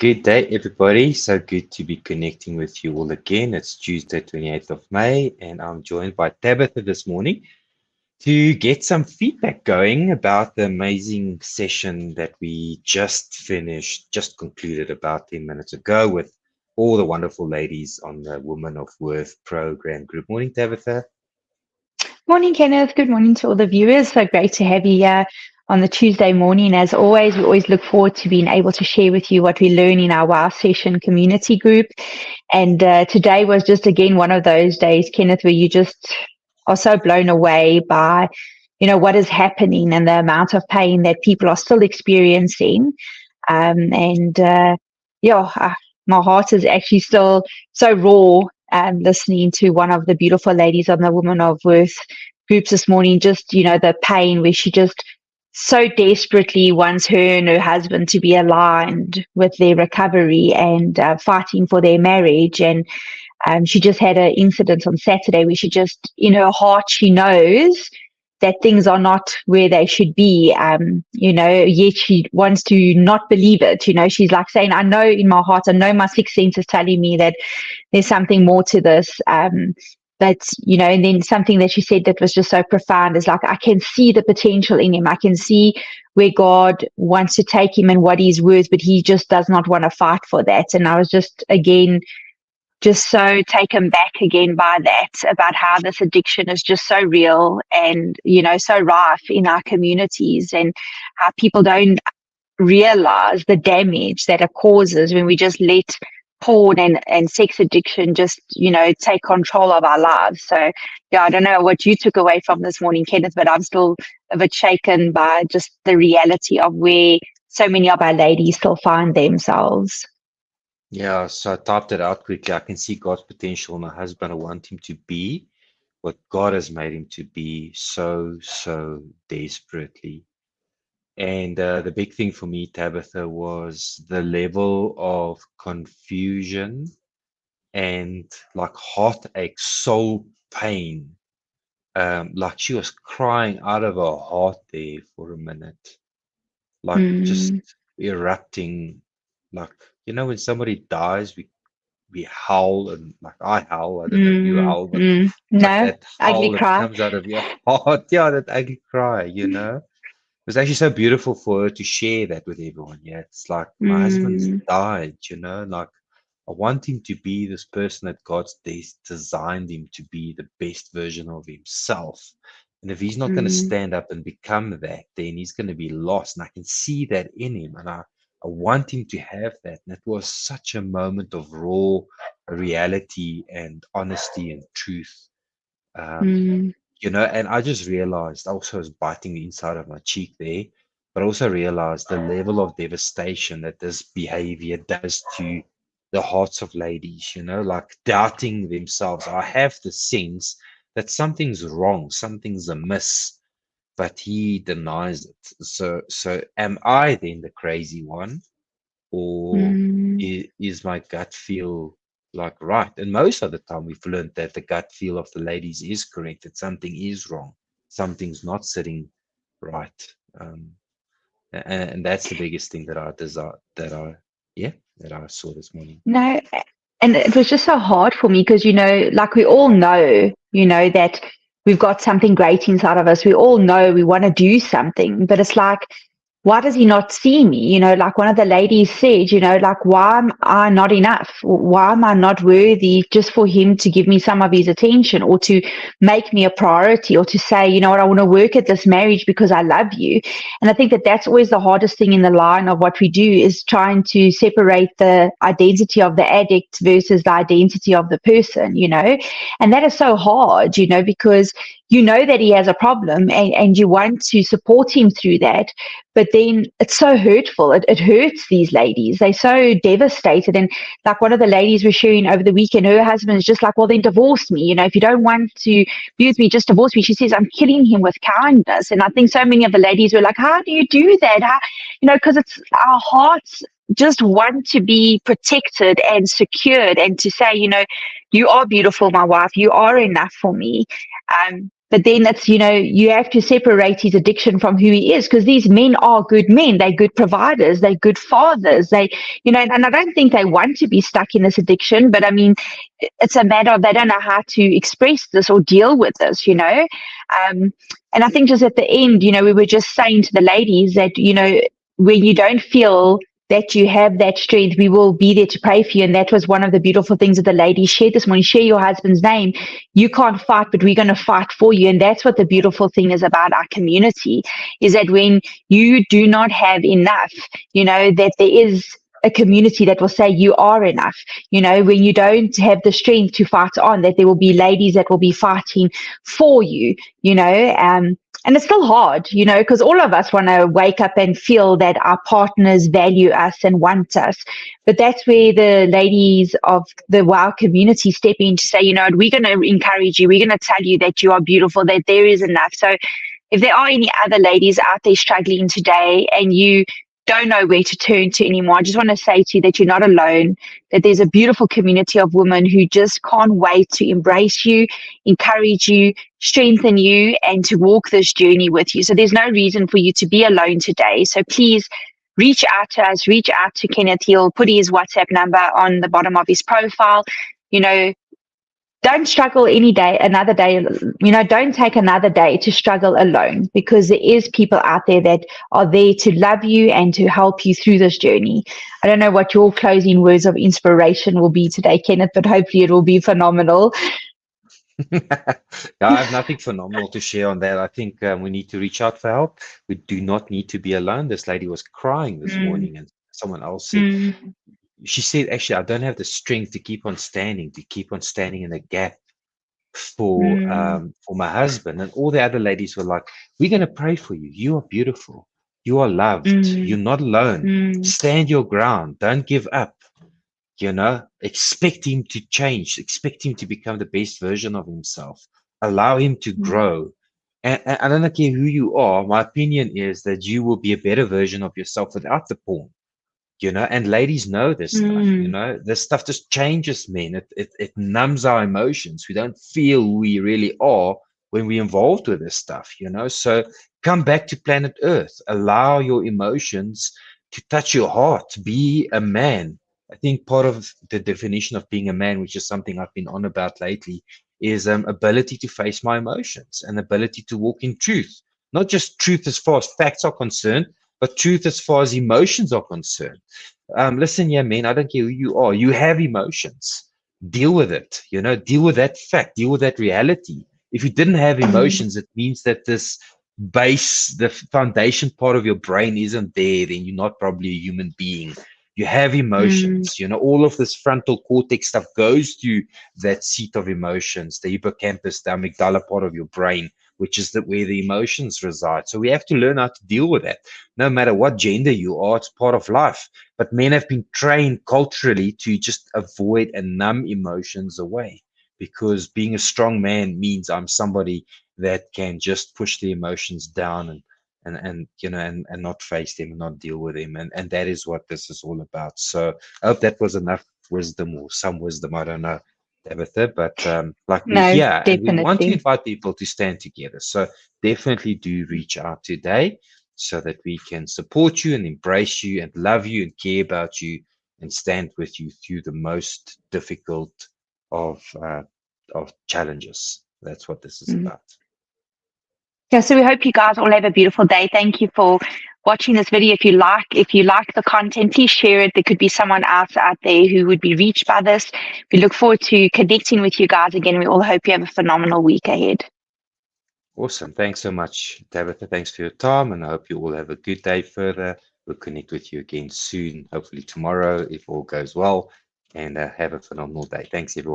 Good day, everybody. So good to be connecting with you all again. It's Tuesday, 28th of May, and I'm joined by Tabitha this morning to get some feedback going about the amazing session that we just finished, just concluded about 10 minutes ago with all the wonderful ladies on the Women of Worth program. Good morning, Tabitha. Morning, Kenneth. Good morning to all the viewers. So great to have you here on the Tuesday morning. As always, we always look forward to being able to share with you what we learn in our WOW Session community group. And today was just, again, one of those days, Kenneth, where you just are so blown away by, what is happening and the amount of pain that people are still experiencing. My heart is actually still so raw listening to one of the beautiful ladies on the Women of Worth groups this morning, just, the pain where she just so desperately wants her and her husband to be aligned with their recovery and fighting for their marriage. And she just had an incident on Saturday where she just, in her heart, she knows that things are not where they should be, yet she wants to not believe it. She's like saying, I know in my heart, I know my sixth sense is telling me that there's something more to this. And then something that she said that was just so profound is like, I can see the potential in him. I can see where God wants to take him and what he's worth, but he just does not want to fight for that. And I was just so taken back again by that, about how this addiction is just so real and, so rife in our communities, and how people don't realize the damage that it causes when we just let porn and sex addiction just, take control of our lives. So, yeah, I don't know what you took away from this morning, Kenneth, but I'm still a bit shaken by just the reality of where so many of our ladies still find themselves. Yeah, so I typed it out quickly. I can see God's potential in my husband. I want him to be what God has made him to be so desperately. And the big thing for me, Tabitha, was the level of confusion and like heartache, soul pain. Like she was crying out of her heart there for a minute, like just Mm, erupting. Like, when somebody dies, we howl, and like I howl. I don't know if you howl, but like No, that ugly howl that cry. comes out of your heart, yeah, that ugly cry. It was actually so beautiful for her to share that with everyone. Yeah, it's like my husband's Mm, died. Like I want him to be this person that God's designed him to be, the best version of himself. And if he's not going to mm, stand up and become that, then he's going to be lost. And I can see that in him. And I want him to have that. And it was such a moment of raw reality and honesty and truth. Um, mm, and I just realized, I also was biting the inside of my cheek there, but I also realized the level of devastation that this behavior does to the hearts of ladies, like doubting themselves. I have the sense that something's wrong, something's amiss, but he denies it. So am I then the crazy one? Or mm. is my gut feel like right? And most of the time, we've learned that the gut feel of the ladies is correct, that something is wrong, something's not sitting right. Um, and that's the biggest thing that I desire, that I saw this morning. No, and it was just so hard for me because, like we all know, that we've got something great inside of us. We all know we want to do something, but it's like, why does he not see me? Like one of the ladies said, like, why am I not enough? Why am I not worthy just for him to give me some of his attention, or to make me a priority, or to say, you know what, I want to work at this marriage because I love you. And I think that that's always the hardest thing in the line of what we do, is trying to separate the identity of the addict versus the identity of the person. And that is so hard, because you know that he has a problem, and you want to support him through that. But then it's so hurtful. It hurts these ladies. They're so devastated. And like one of the ladies was sharing over the weekend, her husband is just like, well, then divorce me. If you don't want to be with me, just divorce me. She says, I'm killing him with kindness. And I think so many of the ladies were like, how do you do that? Because it's our hearts just want to be protected and secured, and to say, you are beautiful, my wife. You are enough for me. But then it's, you have to separate his addiction from who he is, because these men are good men. They're good providers. They're good fathers. And I don't think they want to be stuck in this addiction, but I mean, it's a matter of they don't know how to express this or deal with this, and I think just at the end, we were just saying to the ladies that, when you don't feel that you have that strength, we will be there to pray for you. And that was one of the beautiful things that the ladies shared this morning. Share your husband's name. You can't fight, but we're going to fight for you. And that's what the beautiful thing is about our community, is that when you do not have enough, that there is a community that will say you are enough. When you don't have the strength to fight on, that there will be ladies that will be fighting for you, and it's still hard, because all of us want to wake up and feel that our partners value us and want us. But that's where the ladies of the WOW community step in to say, we're going to encourage you. We're going to tell you that you are beautiful, that there is enough. So if there are any other ladies out there struggling today and you don't know where to turn to anymore, I just want to say to you that you're not alone, that there's a beautiful community of women who just can't wait to embrace you, encourage you, strengthen you, and to walk this journey with you. So there's no reason for you to be alone today. So please reach out to us, reach out to Kenneth. He'll put his WhatsApp number on the bottom of his profile. Don't struggle another day. Don't take another day to struggle alone, because there is people out there that are there to love you and to help you through this journey. I don't know what your closing words of inspiration will be today, Kenneth, but hopefully it will be phenomenal. I have nothing phenomenal to share on that. I think we need to reach out for help. We do not need to be alone. This lady was crying this morning, and someone else said, she said, actually, I don't have the strength to keep on standing in the gap for my husband. And all the other ladies were like, we're going to pray for you. You are beautiful. You are loved. You're not alone. Stand your ground. Don't give up. Expect him to change. Expect him to become the best version of himself. Allow him to grow. And I don't care who you are. My opinion is that you will be a better version of yourself without the porn. And ladies know this stuff, this stuff just changes men. It numbs our emotions. We don't feel who we really are when we're involved with this stuff, so come back to planet Earth. Allow your emotions to touch your heart. Be a man. I think part of the definition of being a man, which is something I've been on about lately, is ability to face my emotions and ability to walk in truth. Not just truth as far as facts are concerned, but truth as far as emotions are concerned. Listen, man, I don't care who you are. You have emotions. Deal with it. Deal with that fact. Deal with that reality. If you didn't have emotions, it means that this base, the foundation part of your brain isn't there. Then you're not probably a human being. You have emotions. All of this frontal cortex stuff goes to that seat of emotions, the hippocampus, the amygdala part of your brain, which is where the emotions reside. So we have to learn how to deal with that. No matter what gender you are, it's part of life. But men have been trained culturally to just avoid and numb emotions away, because being a strong man means I'm somebody that can just push the emotions down and not face them and not deal with them. And that is what this is all about. So I hope that was enough wisdom, or some wisdom, I don't know, Tabitha, but we're here and we want to invite people to stand together. So definitely do reach out today so that we can support you and embrace you and love you and care about you and stand with you through the most difficult of challenges. That's what this is about. Yeah, so we hope you guys all have a beautiful day. Thank you for watching this video. If you like the content, please share it. There could be someone else out there who would be reached by this. We look forward to connecting with you guys again. We all hope you have a phenomenal week ahead. Awesome. Thanks so much, Tabitha. Thanks for your time, and I hope you all have a good day further. We'll connect with you again soon, hopefully tomorrow, if all goes well, and have a phenomenal day. Thanks, everyone.